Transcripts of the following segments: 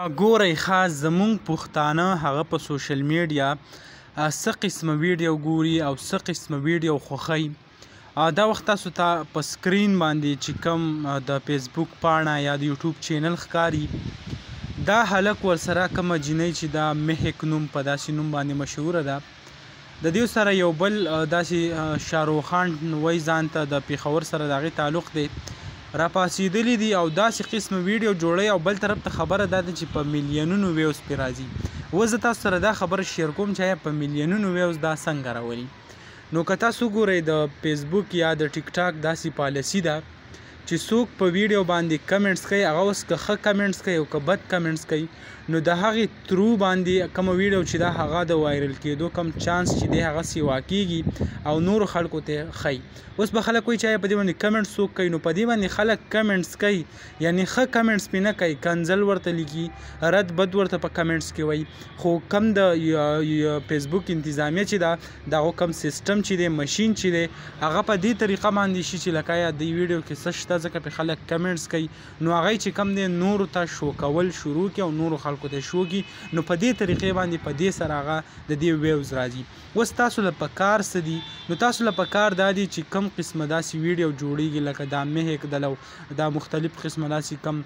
ګورئ خاص زمونږ پښتانه هغه په سوشل میډیا څه قسمه ویډیو ګوري او څه قسمه ویډیو خوښوي. دا وخت تاسو ته په سکرین باندې چې کوم د فیسبوک پاڼه یا د یوټیوب چینل ښکاري، دا هلک ورسره کومه جینۍ چې دا مهک نوم په داسې نوم باندې مشهوره ده، د دې سره یو بل داسې شاهرخ خان وایي ځان ته، د پېښور سره د هغې تعلق دی، راپاڅېدلی دي او داسې قسمه ویډیو جوړوي او بل طرف ته خبره دا ده چې په میلیونونو ویوز پرې راځي. اوس زه تاسو سره دا خبره شیر کوم چې آیا په میلیونونو ویوز دا څنګه راولي. نو که تاسو وګورئ د فیسبوک یا د ټیک ټاک داسې پالیسي ده چې څوک په ویډیو باندې کمنټس کوي، هغه اوس که ښه کمنټس کوي او که بد کمنټس کوي، نو د هغې ترو باندې کومه ویډیو چې ده هغه د وایرل کېدو کم چانس چې دی هغه سیوا کېږي او نورو خلکو ته ښیي. اوس به خلک وایي چې آیا په دې باندې کمنټس څوک کوي؟ نو په دې باندې خلک کمنټس کوي، یعنې ښه کمنټس پرې نه کوي، کنځل ورته لیکي، رد بد ورته په کمنټس کې وایي. خو کم د فیسبوک انتظامیه چې ده د هغو کم سیسټم چې دی، مشین چې دی، هغه په دې طریقه باندې شي چې لکه آیا دې ویډیو کې څه شته، ځکه پرې خلک کمنټس کوي، نو هغه چې کم دی نورو ته شو کول شروع کړي او نورو خلکو ته شو کړي، نو په دې طریقې باندې په دې سره هغه د دې ویوز راځي. اوس تاسو له پکار څه دي؟ نو تاسو له پکار دا دي چې کم قسمه داسې ویډیو جوړیږي لکه دا مهک د دا مختلف قسمه داسې کم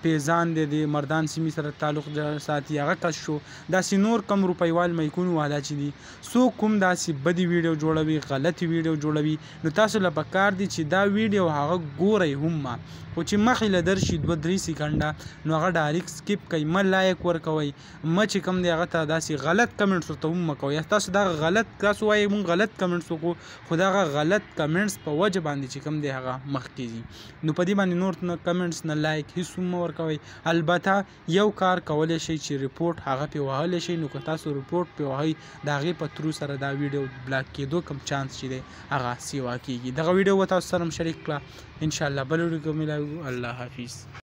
پیزان دی د مردان سیمې سره تعلق ساتي، هغه کس شو، داسې نور کم روپیوال میکون والا چې دي، څوک کوم داسې بدې ویډیو جوړوي، غلطې ویډیو جوړوي، نو تاسو له پکار دي چې دا ویډیو هغه ګورئ هم، خو چې مخې له درشي 2-3 سیکنډه، نو هغه ډایرکټ سکیپ کوئ، مه لایک ورکوئ، مه چې کوم دی هغه ته داسې غلط کمنټس ورته هم مه کوئ. تاسو دغه غلط، تاسو وایئ موږ غلط کمنټس وکړو، خو دغه غلط کمنټس په وجه باندې چې کوم دی هغه مخکې ځي، نو په دې باندې نور نه کمنټس نه لایک هیڅ هم مه ورکوئ. البته یو کار کولی شئ چې ریپورټ هغه پرې وهلی شئ، نو که تاسو ریپورټ پرې وهئ، د هغې په ترو سره دا ویډیو بلاک کېدو کم چانس چې دی هغه سیوا کېږي. دغه ویډیو به تاسو سره هم شریک کړه، انشاءالله بل ویډیو کې ملاوو. الله حافظ.